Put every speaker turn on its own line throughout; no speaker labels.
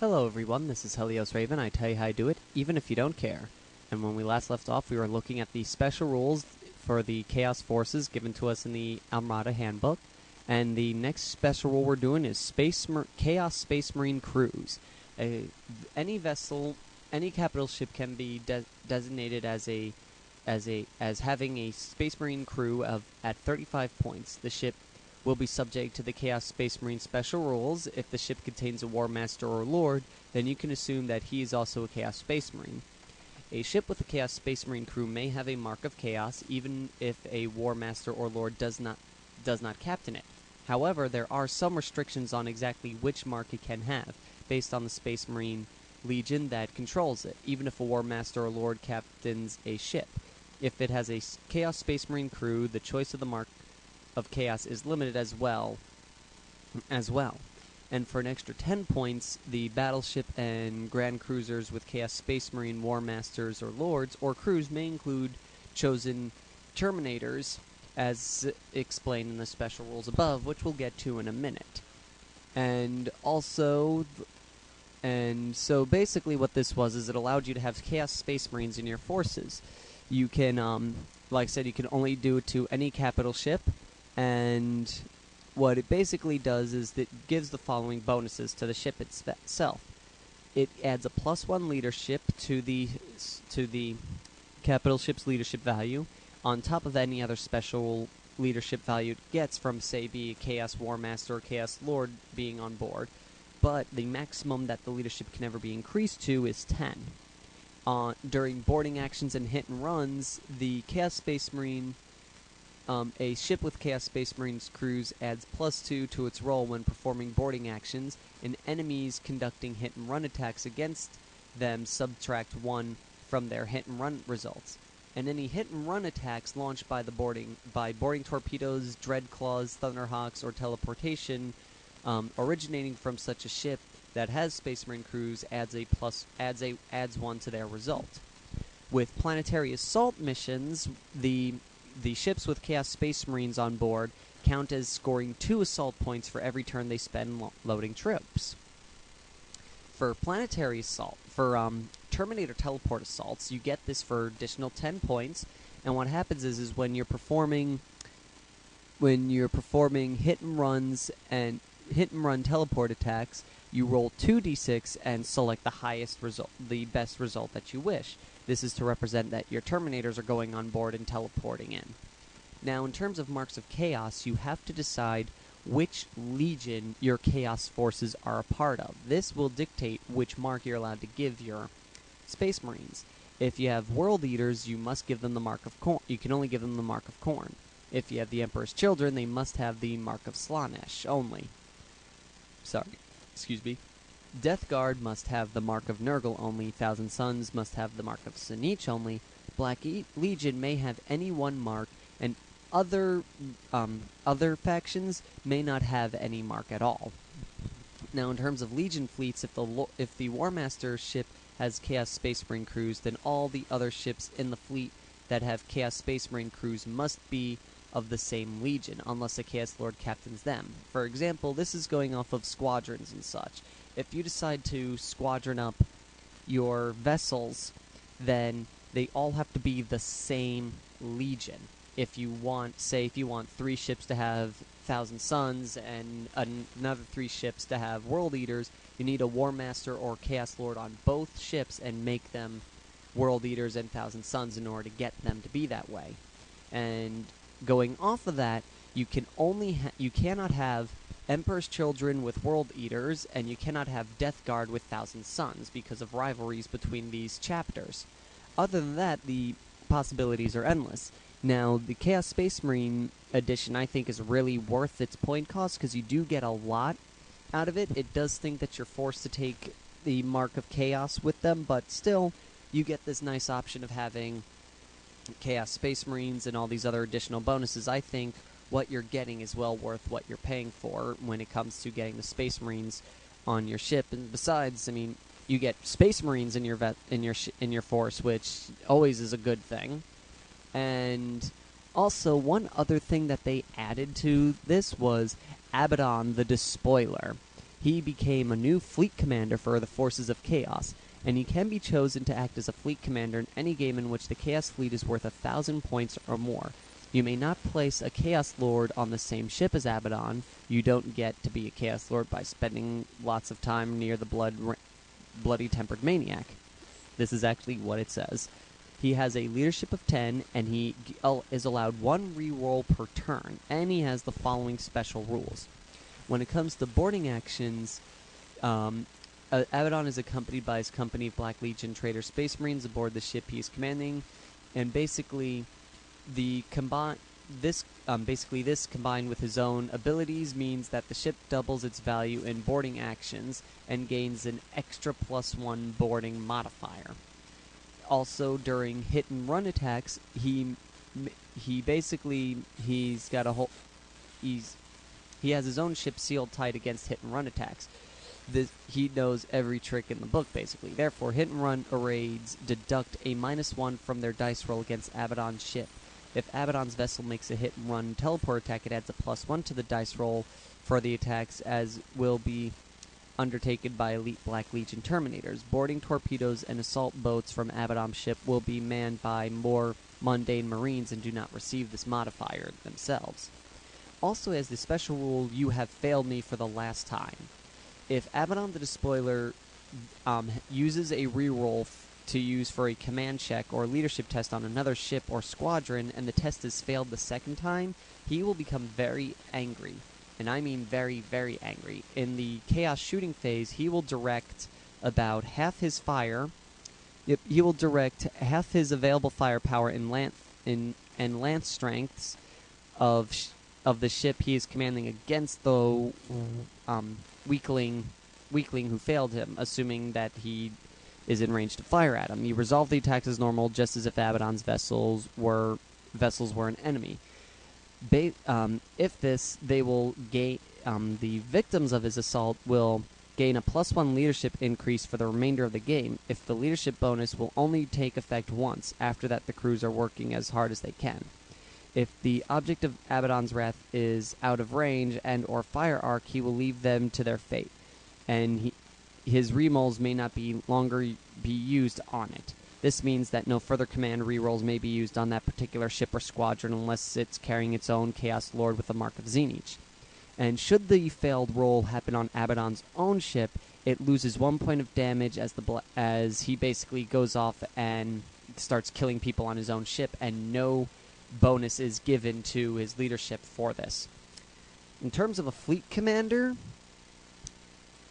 Hello everyone, this is Helios Raven. I tell you how I do it, even if you don't care. And when we last left off, we were looking at the special rules for the Chaos Forces given to us in the Armada Handbook. And the next special rule we're doing is Chaos Space Marine Crews. Any vessel, any capital ship can be designated as having a Space Marine crew at 35 points. The ship will be subject to the Chaos Space Marine special rules. If the ship contains a War Master or Lord, then you can assume that he is also a Chaos Space Marine. A ship with a Chaos Space Marine crew may have a mark of Chaos, even if a War Master or Lord does not captain it. However, there are some restrictions on exactly which mark it can have, based on the Space Marine Legion that controls it, even if a War Master or Lord captains a ship. If it has a Chaos Space Marine crew, the choice of the mark of Chaos is limited as well. And for an extra 10 points, the battleship and grand cruisers with Chaos Space Marine War Masters or Lords or crews may include chosen Terminators, as explained in the special rules above, which we'll get to in a minute. And so basically what this was is it allowed you to have Chaos Space Marines in your forces. You can, like I said, you can only do it to any capital ship. And what it basically does is that it gives the following bonuses to the ship itself. It adds a +1 leadership to the capital ship's leadership value, on top of any other special leadership value it gets from, say, be a Chaos War Master or Chaos Lord being on board. But the maximum that the leadership can ever be increased to is 10. During boarding actions and hit and runs, the Chaos Space Marine a ship with Chaos Space Marines crews adds +2 to its roll when performing boarding actions, and enemies conducting hit-and-run attacks against them subtract 1 from their hit-and-run results. And any hit-and-run attacks launched by boarding torpedoes, Dreadclaws, Thunderhawks, or teleportation originating from such a ship that has Space Marine crews adds 1 to their result. With planetary assault missions, the ships with Chaos Space Marines on board count as scoring 2 assault points for every turn they spend loading troops. For planetary assault, for Terminator teleport assaults, you get this for additional 10 points. And what happens is when you're performing hit and run teleport attacks, you roll 2d6 and select the best result that you wish. This is to represent that your Terminators are going on board and teleporting in. Now, in terms of marks of Chaos, you have to decide which Legion your Chaos forces are a part of. This will dictate which mark you're allowed to give your Space Marines. If you have World Eaters, you must give them the mark of Corn. You can only give them the mark of Corn. If you have the Emperor's Children, they must have the mark of Slanesh only. Excuse me. Death Guard must have the mark of Nurgle only. Thousand Suns must have the mark of Sinich only. Black Legion may have any one mark, and other factions may not have any mark at all. Now, in terms of Legion fleets, if the War Master ship has Chaos Space Marine crews, then all the other ships in the fleet that have Chaos Space Marine crews must be of the same Legion, unless a Chaos Lord captains them. For example, this is going off of squadrons and such. If you decide to squadron up your vessels, then they all have to be the same Legion. If you want 3 ships to have Thousand Suns and another 3 ships to have World Eaters, you need a War Master or Chaos Lord on both ships and make them World Eaters and Thousand Suns in order to get them to be that way. And going off of that, you cannot have Emperor's Children with World Eaters, and you cannot have Death Guard with Thousand Suns because of rivalries between these chapters. Other than that, the possibilities are endless. Now, the Chaos Space Marine edition, I think, is really worth its point cost because you do get a lot out of it. It does think that you're forced to take the Mark of Chaos with them, but still, you get this nice option of having Chaos Space Marines and all these other additional bonuses. I think what you're getting is well worth what you're paying for when it comes to getting the Space Marines on your ship. And besides, I mean, you get Space Marines in your force, which always is a good thing. And also, one other thing that they added to this was Abaddon the Despoiler. he became a new fleet commander for the forces of Chaos, and he can be chosen to act as a fleet commander in any game in which the Chaos fleet is worth 1,000 points or more. You may not place a Chaos Lord on the same ship as Abaddon. You don't get to be a Chaos Lord by spending lots of time near the bloody tempered maniac. This is actually what it says. He has a leadership of 10, and he is allowed 1 reroll per turn, and he has the following special rules. When it comes to boarding actions, Abaddon is accompanied by his company of Black Legion Traitor Space Marines aboard the ship he is commanding, and basically this combined with his own abilities means that the ship doubles its value in boarding actions and gains an extra +1 boarding modifier. Also, during hit and run attacks, he has his own ship sealed tight against hit and run attacks. He knows every trick in the book, basically. Therefore, hit and run raids deduct a -1 from their dice roll against Abaddon's ship. If Abaddon's vessel makes a hit and run teleport attack, it adds a +1 to the dice roll for the attacks, as will be undertaken by elite Black Legion Terminators. Boarding torpedoes and assault boats from Abaddon's ship will be manned by more mundane Marines and do not receive this modifier themselves. Also, as the special rule, you have failed me for the last time. If Abaddon the Despoiler uses a reroll to use for a command check or leadership test on another ship or squadron, and the test is failed the second time, he will become very angry. And I mean very, very angry. In the Chaos shooting phase, he will direct about half his fire. He will direct half his available firepower and lance strengths of the ship he is commanding against the weakling who failed him, assuming that he is in range to fire at him. You resolve the attacks as normal, just as if Abaddon's vessels were an enemy. If this, they will gain. The victims of his assault will gain a +1 leadership increase for the remainder of the game. If the leadership bonus will only take effect once, after that the crews are working as hard as they can. If the object of Abaddon's wrath is out of range and or fire arc, he will leave them to their fate, and his remolls may not longer be used on it. This means that no further command rerolls may be used on that particular ship or squadron unless it's carrying its own Chaos Lord with the mark of Zenich. And should the failed roll happen on Abaddon's own ship, it loses 1 point of damage as he basically goes off and starts killing people on his own ship, and no bonus is given to his leadership for this. In terms of a fleet commander,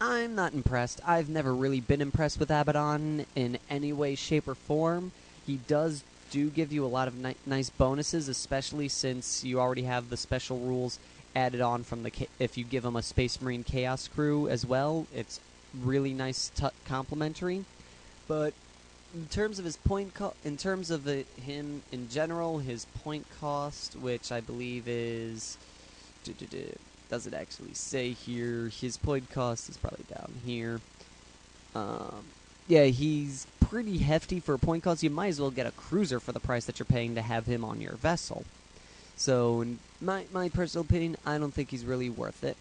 I'm not impressed. I've never really been impressed with Abaddon in any way, shape, or form. He do give you a lot of nice bonuses, especially since you already have the special rules added on from if you give him a Space Marine Chaos crew as well. It's really nice complimentary. But in terms of his him in general, his point cost, which I believe is does it actually say here? His point cost is probably down here. Yeah, he's pretty hefty for a point cost. You might as well get a cruiser for the price that you're paying to have him on your vessel. So, in my personal opinion, I don't think he's really worth it.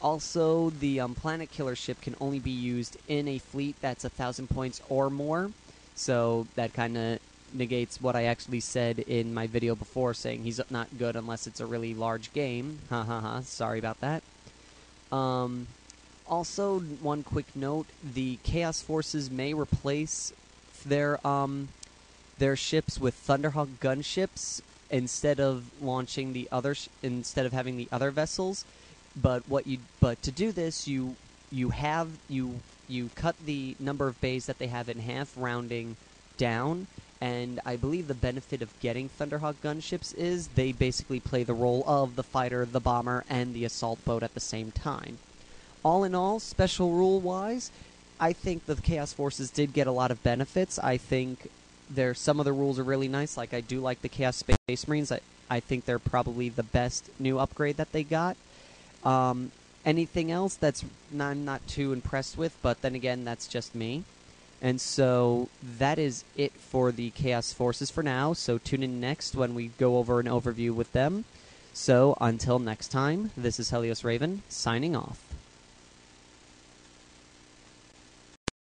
Also, the Planet Killer ship can only be used in a fleet that's 1,000 points or more. So, that kind of negates what I actually said in my video before, saying he's not good unless it's a really large game. Sorry about that. Also, one quick note, the Chaos Forces may replace their ships with Thunderhawk gunships instead of launching the instead of having the other vessels. But to do this, you cut the number of bays that they have in half, rounding down. And I believe the benefit of getting Thunderhawk gunships is they basically play the role of the fighter, the bomber, and the assault boat at the same time. All in all, special rule-wise, I think the Chaos Forces did get a lot of benefits. I think some of the rules are really nice. Like, I do like the Chaos Space Marines. I think they're probably the best new upgrade that they got. Anything else I'm not too impressed with, but then again, that's just me. And so that is it for the Chaos Forces for now. So tune in next when we go over an overview with them. So until next time, this is Helios Raven, signing off.